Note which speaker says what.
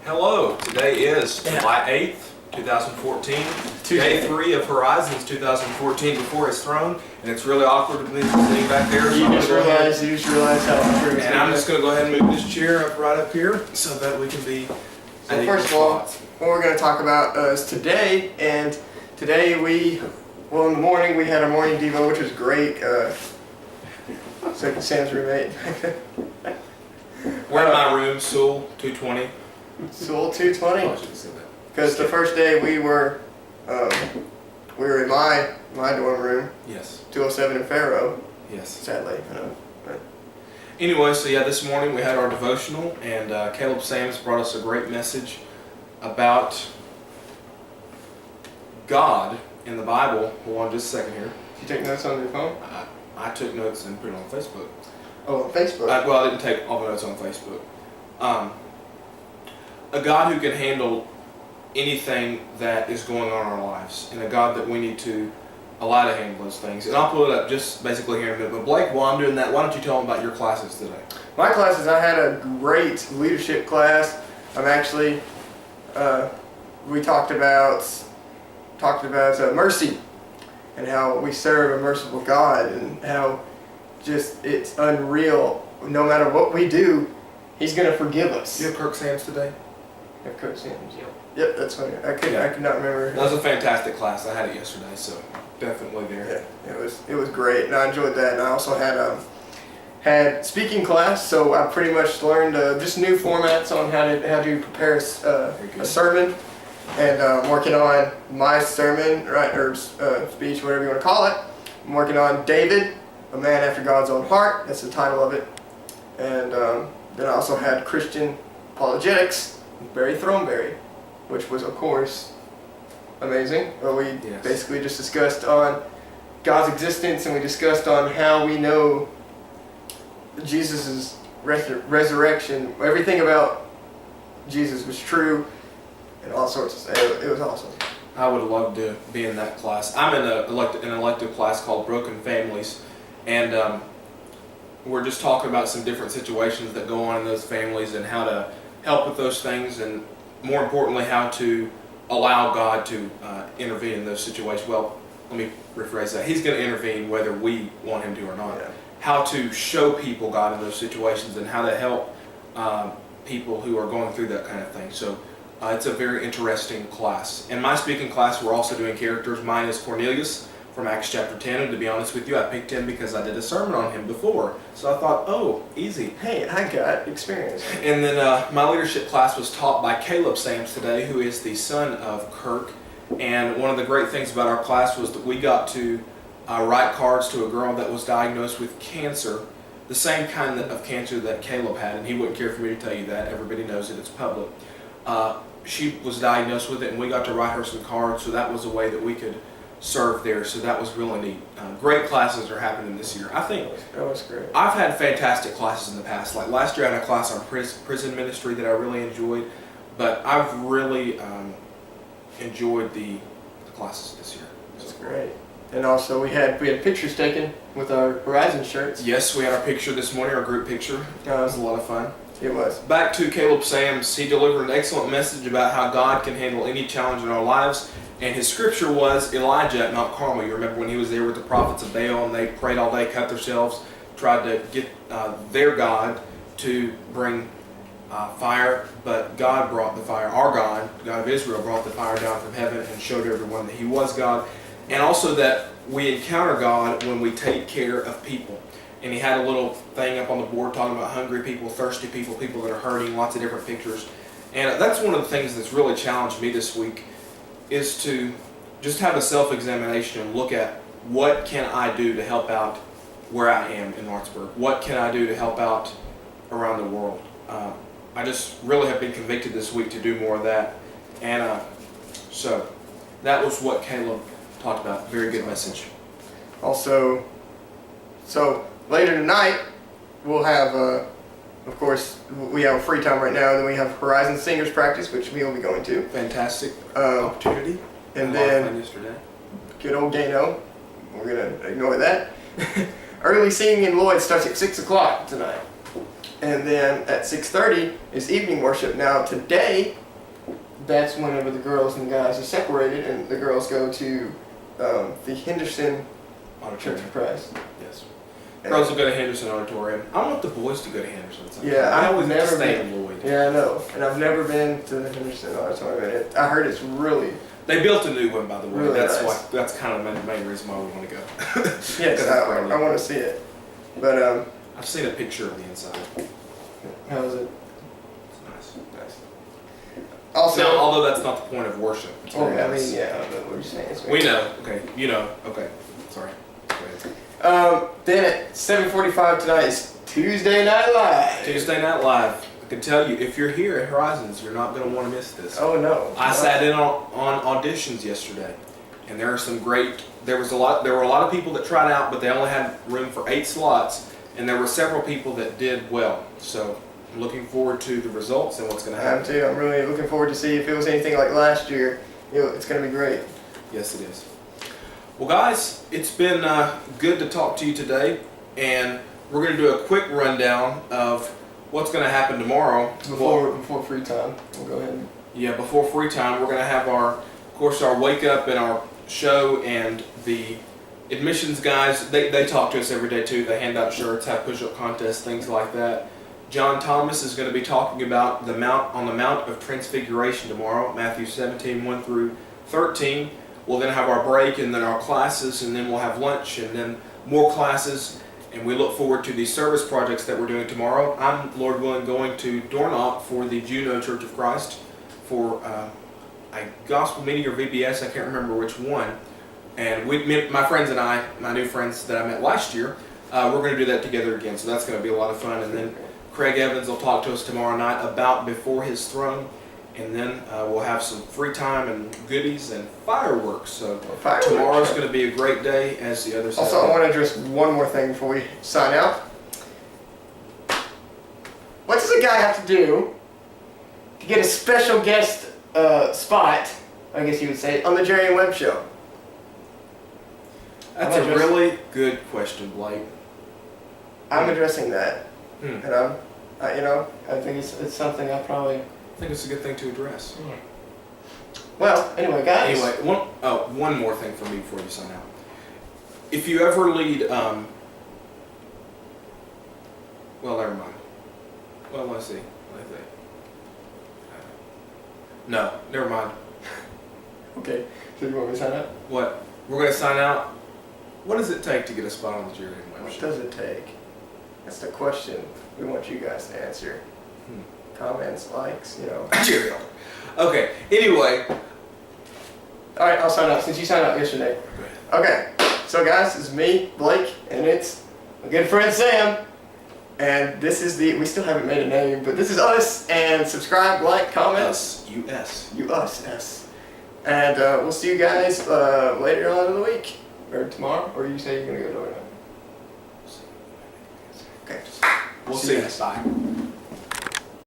Speaker 1: Hello, today is July 8th, 2014, day 3 of Horizons 2014 before his throne, and it's really awkward to be sitting back there.
Speaker 2: You just realize how awkward it's
Speaker 1: and I'm just going to go ahead and move this chair up here so that we can be
Speaker 2: So first of all, what we're going to talk about is today, and today in the morning we had a morning devo, which was great. Sam's roommate.
Speaker 1: We're in my room, Sewell 220.
Speaker 2: Sewell 220.
Speaker 1: Oh, I should have said that.
Speaker 2: Because the first day we were in my dorm room.
Speaker 1: Yes.
Speaker 2: 207 in Faro.
Speaker 1: Yes.
Speaker 2: Sadly, But.
Speaker 1: Anyway, so yeah, this morning we had our devotional, and Caleb Sams brought us a great message about God in the Bible. Hold on just a second here.
Speaker 2: Did you take notes on your phone?
Speaker 1: I took notes and put it on Facebook.
Speaker 2: Oh, on Facebook?
Speaker 1: I didn't take all the notes on Facebook. A God who can handle anything that is going on in our lives, and a God that we need to allow to handle those things. And I'll pull it up just basically here in a minute. But Blake, while I'm doing that, why don't you tell them about your classes today?
Speaker 2: My classes, I had a great leadership class. We talked about mercy and how we serve a merciful God, and how just it's unreal. No matter what we do, He's going to forgive us.
Speaker 1: You have Kirk Sams today?
Speaker 2: I have Kirk Sams. Yep, that's funny. I could not remember.
Speaker 1: That was a fantastic class. I had it yesterday, so definitely there.
Speaker 2: Yeah, it was great, and I enjoyed that. And I also had speaking class, so I pretty much learned just new formats on how to prepare a sermon, and I'm working on my sermon, or speech, whatever you want to call it. I'm working on David, a man after God's own heart. That's the title of it. And then I also had Christian apologetics with Barry Throneberry, which was, of course, amazing. We basically just discussed on God's existence, and we discussed on how we know Jesus' resurrection. Everything about Jesus was true, and all sorts of stuff. It was awesome.
Speaker 1: I would love to be in that class. I'm in an elective class called Broken Families, and we're just talking about some different situations that go on in those families and how to help with those things, and more importantly, how to allow God to intervene in those situations. Well, let me rephrase that. He's going to intervene whether we want Him to or not.
Speaker 2: Yeah.
Speaker 1: How to show people God in those situations, and how to help people who are going through that kind of thing. So it's a very interesting class. In my speaking class, we're also doing characters. Mine is Cornelius from Acts chapter 10, and to be honest with you, I picked him because I did a sermon on him before. So I thought, oh, easy.
Speaker 2: Hey, I got experience.
Speaker 1: And then my leadership class was taught by Caleb Sams today, who is the son of Kirk. And one of the great things about our class was that we got to write cards to a girl that was diagnosed with cancer, the same kind of cancer that Caleb had, and he wouldn't care for me to tell you that. Everybody knows it. It's public. She was diagnosed with it, and we got to write her some cards, so that was a way that we could serve there. So that was really neat. Great classes are happening this year. I think
Speaker 2: that was great.
Speaker 1: I've had fantastic classes in the past. Like last year I had a class on prison ministry that I really enjoyed, but I've really enjoyed the classes this year.
Speaker 2: That's great. And also we had pictures taken with our Horizon shirts.
Speaker 1: Yes, we had our picture this morning, our group picture. It was a lot of fun.
Speaker 2: It was.
Speaker 1: Back to Caleb Sams, he delivered an excellent message about how God can handle any challenge in our lives. And his scripture was Elijah at Mount Carmel. You remember when he was there with the prophets of Baal, and they prayed all day, cut themselves, tried to get their God to bring fire, but God brought the fire. Our God, God of Israel, brought the fire down from heaven and showed everyone that He was God. And also that we encounter God when we take care of people. And he had a little thing up on the board talking about hungry people, thirsty people, people that are hurting, lots of different pictures. And that's one of the things that's really challenged me this week, is to just have a self-examination and look at what can I do to help out where I am in Lawrenceburg? What can I do to help out around the world? I just really have been convicted this week to do more of that. And so that was what Caleb talked about. Very good message.
Speaker 2: Also, so later tonight, we'll have, of course, we have free time right now, and then we have Horizon Singers practice, which we will be going to.
Speaker 1: Fantastic opportunity.
Speaker 2: And then good old Gano. We're going to ignore that. Early singing in Lloyd starts at 6 o'clock tonight. And then at 6:30 is evening worship. Now today, that's whenever the girls and the guys are separated, and the girls go to the Henderson Church of Christ.
Speaker 1: Yes. Girls will go to Henderson Auditorium. I want the boys to go to Henderson. Sometimes.
Speaker 2: Yeah,
Speaker 1: I
Speaker 2: I've
Speaker 1: always
Speaker 2: never
Speaker 1: stay
Speaker 2: been.
Speaker 1: in Lloyd.
Speaker 2: Yeah, I know. And I've never been to the Henderson Auditorium. And I heard it's really.
Speaker 1: They built a new one, by the way.
Speaker 2: Really
Speaker 1: That's
Speaker 2: nice.
Speaker 1: why. That's kind of the main reason why we want to go.
Speaker 2: Yes, I want to see it. But
Speaker 1: I've seen a picture of the inside.
Speaker 2: how is it?
Speaker 1: It's nice.
Speaker 2: Nice. Also,
Speaker 1: Now, although that's not the point of worship. It's
Speaker 2: oh,
Speaker 1: very
Speaker 2: I
Speaker 1: nice.
Speaker 2: mean, yeah, I don't know what you're saying. It's
Speaker 1: We know. Okay. You know. Okay. Sorry. Go ahead.
Speaker 2: Then at 7:45 tonight is Tuesday Night Live.
Speaker 1: Tuesday Night Live. I can tell you, if you're here at Horizons, you're not going to want to miss this.
Speaker 2: Oh no.
Speaker 1: I sat in on auditions yesterday, and there are some great. There were a lot of people that tried out, but they only had room for 8 slots, and there were several people that did well. So I'm looking forward to the results and what's going to
Speaker 2: I am
Speaker 1: happen.
Speaker 2: too. I'm really looking forward to see if it was anything like last year. It's going to be great.
Speaker 1: Yes, it is. Well, guys, it's been good to talk to you today, and we're going to do a quick rundown of what's going to happen tomorrow.
Speaker 2: Before free time, we'll go ahead and.
Speaker 1: Yeah, before free time, we're going to have our wake up and our show, and the admissions guys, they talk to us every day too. They hand out shirts, have push-up contests, things like that. John Thomas is going to be talking about the Mount of Transfiguration tomorrow, Matthew 17, 1 through 13. We'll then have our break and then our classes, and then we'll have lunch and then more classes. And we look forward to these service projects that we're doing tomorrow. I'm, Lord willing, going to door knock for the Juneau Church of Christ for a gospel meeting or VBS, I can't remember which one. And my friends and I, my new friends that I met last year, we're going to do that together again. So that's going to be a lot of fun. And then Craig Evans will talk to us tomorrow night about Before His Throne. And then we'll have some free time and goodies and fireworks. So tomorrow's going to be a great day as the others.
Speaker 2: Also, I want to address one more thing before we sign out. What does a guy have to do to get a special guest spot, I guess you would say, on the Jerry and Webb Show?
Speaker 1: That's a really good question, Blake.
Speaker 2: I'm addressing that,
Speaker 1: Hmm.
Speaker 2: and I think it's something I probably.
Speaker 1: I think it's a good thing to address.
Speaker 2: Well, anyway, guys.
Speaker 1: Anyway, one more thing for me before you sign out. If you ever lead, well, never mind. Well, let's see. No, never mind.
Speaker 2: Okay, so you want me to sign up?
Speaker 1: What? We're going to sign out. What does it take to get a spot on the Jerry and Webb
Speaker 2: What
Speaker 1: Show?
Speaker 2: does it take? That's the question we want you guys to answer. Comments, likes,
Speaker 1: Jerry. Okay. Anyway.
Speaker 2: All right, I'll sign up since you signed up yesterday. Okay, so guys, this is me, Blake, and it's my good friend Sam. And this is we still haven't made a name, but this is us. And subscribe, like, comment.
Speaker 1: Us. U.S.
Speaker 2: U-S. And we'll see you guys later on in the week. Or tomorrow, or you say you're going to go to it. Okay.
Speaker 1: We'll see you. Bye.